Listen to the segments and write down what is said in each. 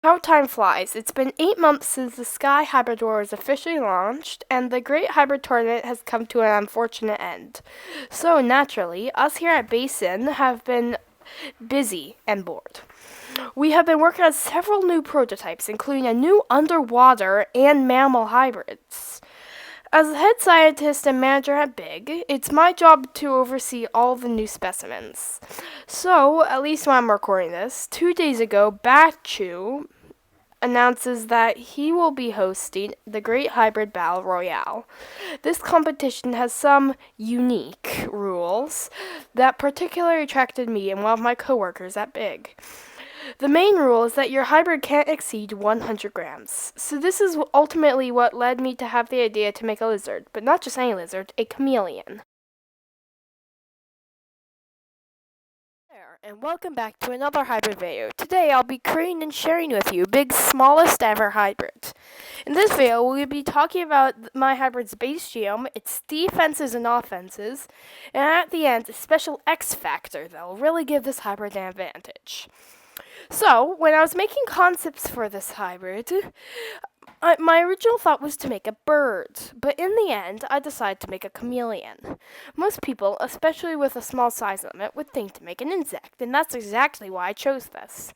How time flies. It's been 8 months since the Sky Hybrid War was officially launched, and the Great Hybrid Tournament has come to an unfortunate end. So, naturally, us here at Basin have been busy and bored. We have been working on several new prototypes, including a new underwater and mammal hybrids. As the head scientist and manager at Big, it's my job to oversee all the new specimens. So, at least when I'm recording this, 2 days ago, Bachu announces that he will be hosting the Great Hybrid Battle Royale. This competition has some unique rules that particularly attracted me and one of my coworkers at Big. The main rule is that your hybrid can't exceed 100 grams. So this is ultimately what led me to have the idea to make a lizard, but not just any lizard, a chameleon. And welcome back to another hybrid video. Today I'll be creating and sharing with you Big's smallest ever hybrid. In this video we'll be talking about my hybrid's base genome, its defenses and offenses, and at the end a special X factor that will really give this hybrid an advantage. So, when I was making concepts for this hybrid, my original thought was to make a bird, but in the end, I decided to make a chameleon. Most people, especially with a small size limit, would think to make an insect, and that's exactly why I chose this.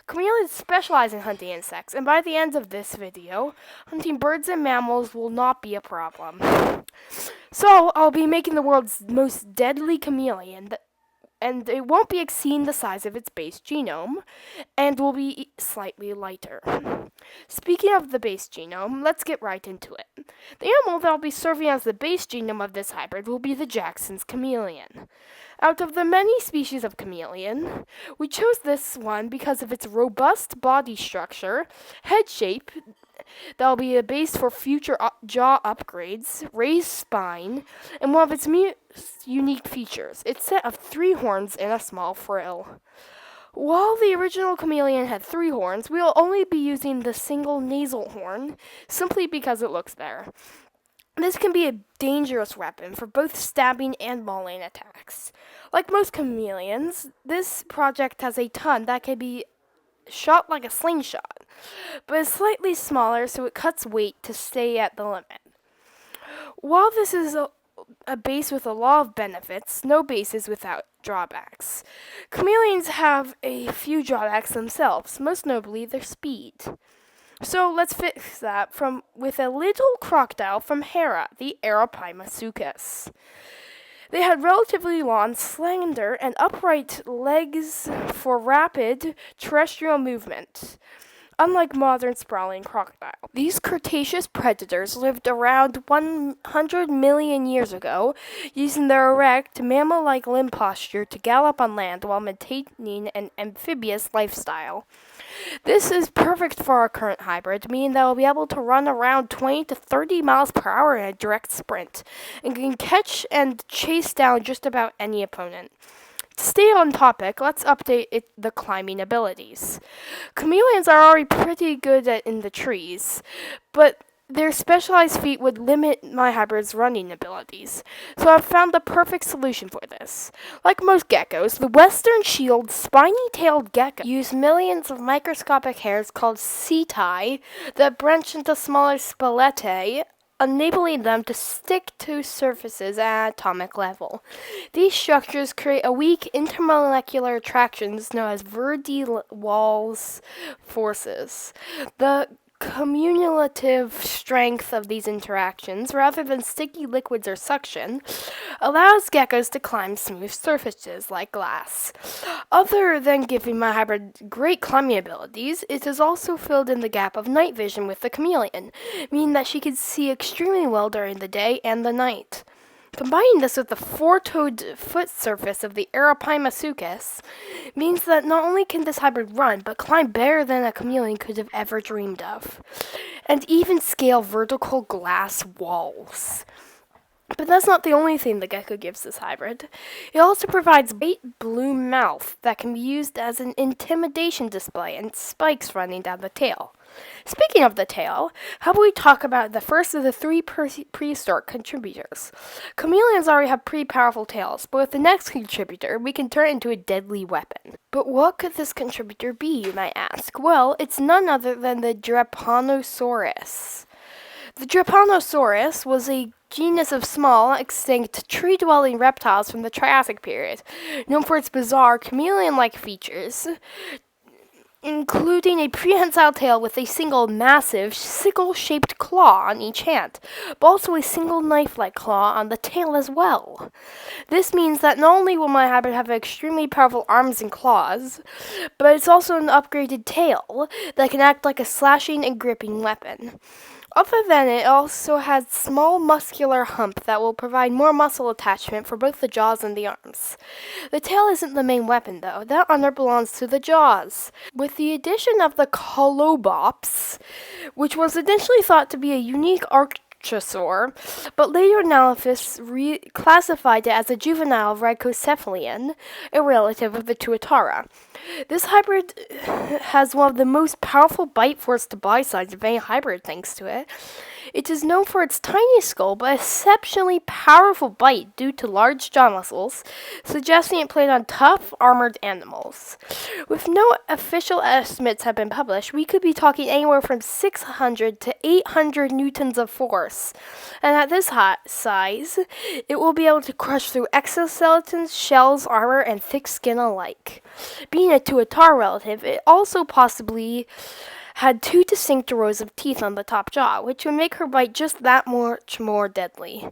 Chameleons specialize in hunting insects, and by the end of this video, hunting birds and mammals will not be a problem. So, I'll be making the world's most deadly chameleon and it won't be exceeding the size of its base genome, and will be slightly lighter. Speaking of the base genome, let's get right into it. The animal that will be serving as the base genome of this hybrid will be the Jackson's chameleon. Out of the many species of chameleon, we chose this one because of its robust body structure, head shape, that will be a base for future jaw upgrades, raised spine, and one of its most unique features, its set of 3 horns and a small frill. While the original chameleon had 3 horns, we will only be using the single nasal horn, simply because it looks better. This can be a dangerous weapon for both stabbing and mauling attacks. Like most chameleons, this project has a ton that can be shot like a slingshot, but is slightly smaller so it cuts weight to stay at the limit. While this is a base with a lot of benefits, no base is without drawbacks. Chameleons have a few drawbacks themselves, most notably their speed. So let's fix that with a little crocodile from Hera, the Arapaimasuchus. They had relatively long, slender, and upright legs for rapid terrestrial movement, unlike modern sprawling crocodile. These Cretaceous predators lived around 100 million years ago, using their erect, mammal-like limb posture to gallop on land while maintaining an amphibious lifestyle. This is perfect for our current hybrid, meaning that we'll be able to run around 20 to 30 miles per hour in a direct sprint, and can catch and chase down just about any opponent. To stay on topic, let's update the climbing abilities. Chameleons are already pretty good in the trees, but their specialized feet would limit my hybrid's running abilities, so I've found the perfect solution for this. Like most geckos, the western shield spiny-tailed gecko use millions of microscopic hairs called setae that branch into smaller spalletae, enabling them to stick to surfaces at an atomic level. These structures create a weak intermolecular attractions known as van Waals forces. The cumulative strength of these interactions, rather than sticky liquids or suction, allows geckos to climb smooth surfaces like glass. Other than giving my hybrid great climbing abilities, it has also filled in the gap of night vision with the chameleon, meaning that she can see extremely well during the day and the night. Combining this with the 4-toed foot surface of the Arapaimasuchus means that not only can this hybrid run, but climb better than a chameleon could have ever dreamed of, and even scale vertical glass walls. But that's not the only thing the gecko gives this hybrid. It also provides a bright blue mouth that can be used as an intimidation display and spikes running down the tail. Speaking of the tail, how about we talk about the first of the three prehistoric contributors? Chameleons already have pretty powerful tails, but with the next contributor, we can turn it into a deadly weapon. But what could this contributor be, you might ask? Well, it's none other than the Drepanosaurus. The Drepanosaurus was a genus of small, extinct, tree-dwelling reptiles from the Triassic period, known for its bizarre chameleon-like features, including a prehensile tail with a single massive sickle-shaped claw on each hand, but also a single knife-like claw on the tail as well. This means that not only will my hybrid have extremely powerful arms and claws, but it's also an upgraded tail that can act like a slashing and gripping weapon. Other than it also has small muscular hump that will provide more muscle attachment for both the jaws and the arms. The tail isn't the main weapon though, that honor belongs to the jaws. With the addition of the Colobops, which was initially thought to be a unique archosaur, but later analysis classified it as a juvenile rhizocephalian, a relative of the Tuatara. This hybrid has one of the most powerful bite force to body size of any hybrid thanks to it. It is known for its tiny skull, but exceptionally powerful bite due to large jaw muscles, suggesting it played on tough, armored animals. With no official estimates have been published, we could be talking anywhere from 600 to 800 newtons of force. And at this size, it will be able to crush through exoskeletons, shells, armor, and thick skin alike. Being a Tuatara relative, it also possibly had two distinct rows of teeth on the top jaw, which would make her bite just that much more deadly.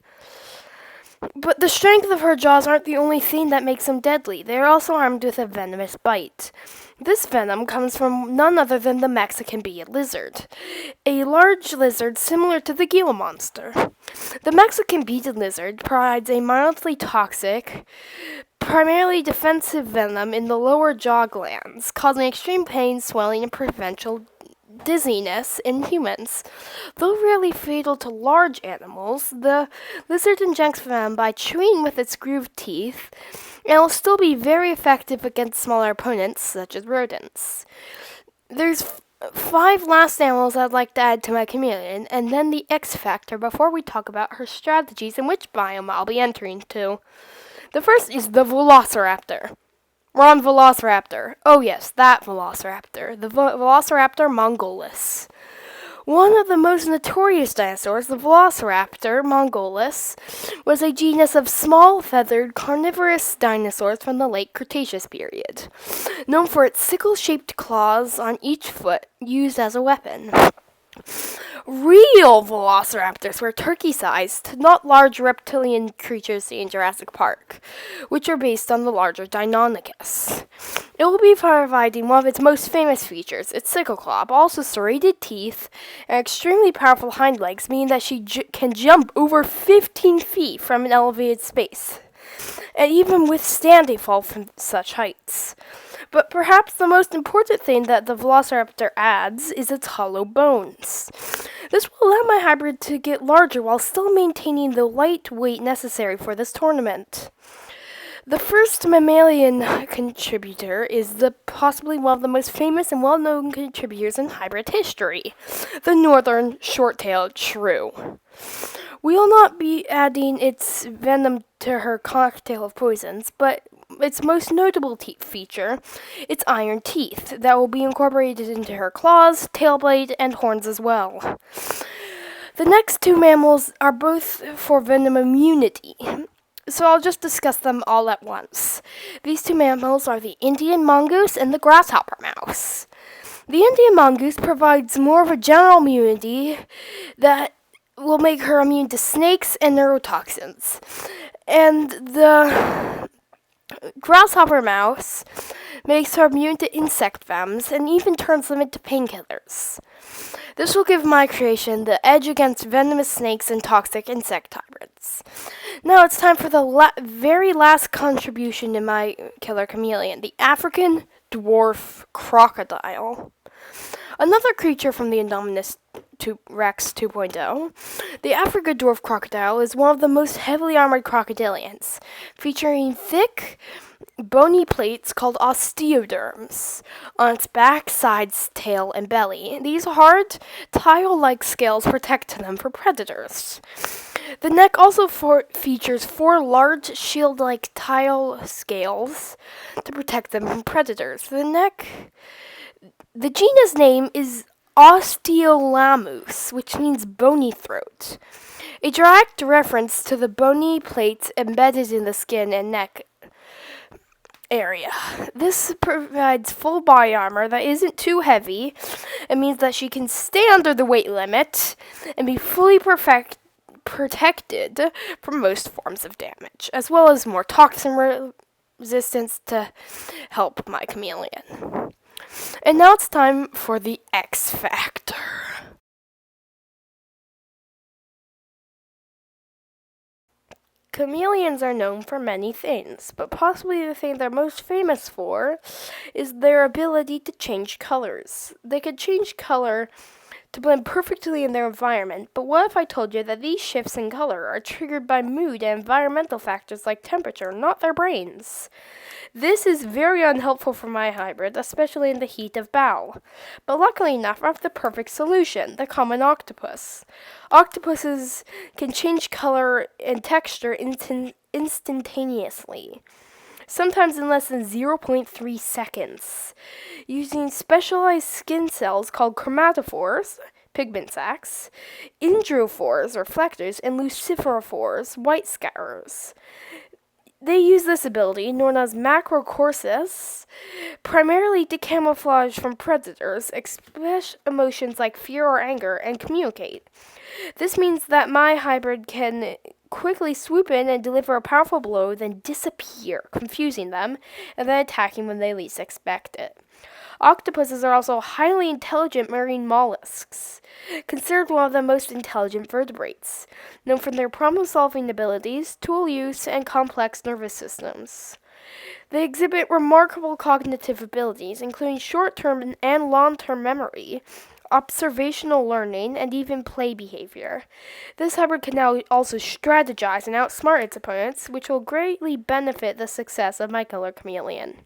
But the strength of her jaws aren't the only thing that makes them deadly. They are also armed with a venomous bite. This venom comes from none other than the Mexican beaded lizard, a large lizard similar to the Gila monster. The Mexican beaded lizard provides a mildly toxic, primarily defensive venom in the lower jaw glands, causing extreme pain, swelling, and potential dizziness in humans. Though rarely fatal to large animals, the lizard injects venom by chewing with its grooved teeth, and will still be very effective against smaller opponents, such as rodents. There's 5 last animals I'd like to add to my chameleon, and then the X factor before we talk about her strategies and which biome I'll be entering to. The first is the Velociraptor. We're on Velociraptor. Oh yes, that Velociraptor. The Velociraptor mongolus. One of the most notorious dinosaurs, the Velociraptor mongolus, was a genus of small, feathered, carnivorous dinosaurs from the late Cretaceous period, known for its sickle-shaped claws on each foot used as a weapon. Real velociraptors were turkey-sized, not large reptilian creatures seen in Jurassic Park, which are based on the larger Deinonychus. It will be providing one of its most famous features, its sickle claw, but also serrated teeth and extremely powerful hind legs, meaning that she can jump over 15 feet from an elevated space, and even withstand a fall from such heights. But perhaps the most important thing that the Velociraptor adds is its hollow bones. This will allow my hybrid to get larger while still maintaining the light weight necessary for this tournament. The first mammalian contributor is possibly one of the most famous and well-known contributors in hybrid history, the northern short-tailed shrew. We will not be adding its venom to her cocktail of poisons, but its most notable feature, its iron teeth, that will be incorporated into her claws, tail blade, and horns as well. The next 2 mammals are both for venom immunity, so I'll just discuss them all at once. These 2 mammals are the Indian mongoose and the grasshopper mouse. The Indian mongoose provides more of a general immunity that will make her immune to snakes and neurotoxins. And the grasshopper mouse makes her immune to insect vems and even turns them into painkillers. This will give my creation the edge against venomous snakes and toxic insect hybrids. Now it's time for the very last contribution in my killer chameleon, the African dwarf crocodile. Another creature from the Indominus Rex 2.0. The African dwarf crocodile is one of the most heavily armored crocodilians, featuring thick, bony plates called osteoderms on its back, sides, tail, and belly. These hard, tile-like scales protect them from predators. The neck also features 4 large shield-like tile scales to protect them from predators. The genus name is Osteolamus, which means bony throat, a direct reference to the bony plates embedded in the skin and neck area. This provides full body armor that isn't too heavy. It means that she can stay under the weight limit and be fully protected from most forms of damage, as well as more toxin resistance to help my chameleon. And now it's time for the X Factor. Chameleons are known for many things, but possibly the thing they're most famous for is their ability to change colors. They can change color to blend perfectly in their environment, but what if I told you that these shifts in color are triggered by mood and environmental factors like temperature, not their brains? This is very unhelpful for my hybrid, especially in the heat of battle. But luckily enough, I have the perfect solution, the common octopus. Octopuses can change color and texture instantaneously, sometimes in less than 0.3 seconds, using specialized skin cells called chromatophores, pigment sacs, indrophores, reflectors, and luciferophores, white scatterers. They use this ability, known as macrocorsis, primarily to camouflage from predators, express emotions like fear or anger, and communicate. This means that my hybrid can quickly swoop in and deliver a powerful blow, then disappear, confusing them, and then attacking when they least expect it. Octopuses are also highly intelligent marine mollusks, considered one of the most intelligent vertebrates, known for their problem-solving abilities, tool use, and complex nervous systems. They exhibit remarkable cognitive abilities, including short-term and long-term memory, observational learning, and even play behavior. This hybrid can now also strategize and outsmart its opponents, which will greatly benefit the success of my killer chameleon.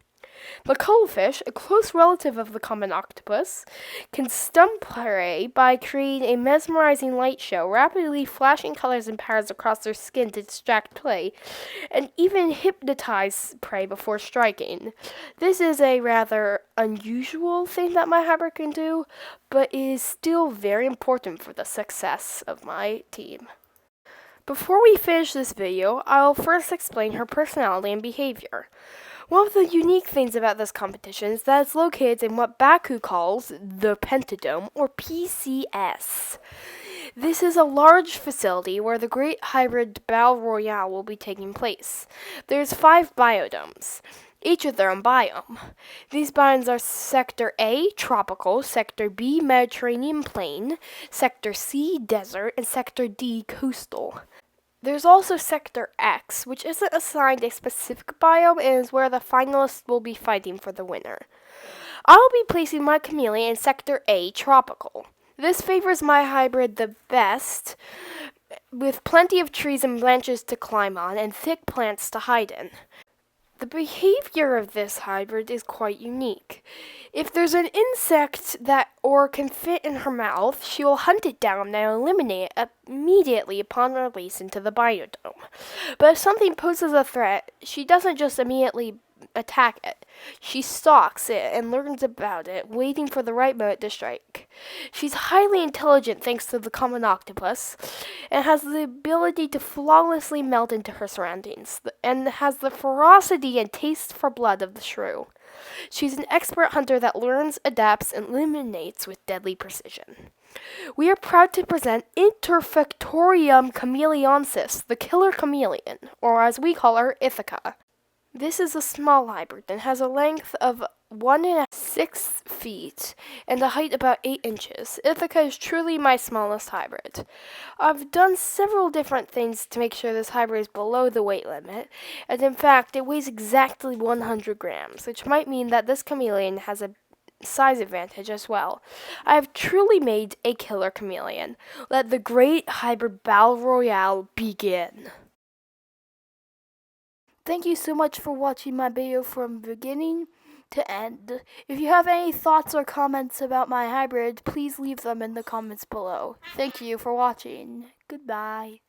The cuttlefish, a close relative of the common octopus, can stun prey by creating a mesmerizing light show, rapidly flashing colors and patterns across their skin to distract prey, and even hypnotize prey before striking. This is a rather unusual thing that my hybrid can do, but it is still very important for the success of my team. Before we finish this video, I'll first explain her personality and behavior. One of the unique things about this competition is that it's located in what Baku calls the Pentadome, or PCS. This is a large facility where the Great Hybrid Battle Royale will be taking place. There's 5 biodomes, each with their own biome. These biomes are Sector A, Tropical, Sector B, Mediterranean Plain, Sector C, Desert, and Sector D, Coastal. There's also Sector X, which isn't assigned a specific biome and is where the finalists will be fighting for the winner. I'll be placing my chameleon in Sector A, Tropical. This favors my hybrid the best, with plenty of trees and branches to climb on and thick plants to hide in. The behavior of this hybrid is quite unique. If there's an insect that can fit in her mouth, she will hunt it down and eliminate it immediately upon release into the biodome. But if something poses a threat, she doesn't just immediately attack it. She stalks it and learns about it, waiting for the right moment to strike. She's highly intelligent thanks to the common octopus, and has the ability to flawlessly melt into her surroundings, and has the ferocity and taste for blood of the shrew. She's an expert hunter that learns, adapts, and eliminates with deadly precision. We are proud to present Interfectorium chameleonsis, the killer chameleon, or as we call her, Ithaca. This is a small hybrid and has a length of 1.6 feet and a height about 8 inches. Ithaca is truly my smallest hybrid. I've done several different things to make sure this hybrid is below the weight limit, and in fact it weighs exactly 100 grams, which might mean that this chameleon has a size advantage as well. I have truly made a killer chameleon. Let the great hybrid battle royale begin. Thank you so much for watching my video from beginning to end. If you have any thoughts or comments about my hybrid, please leave them in the comments below. Thank you for watching. Goodbye.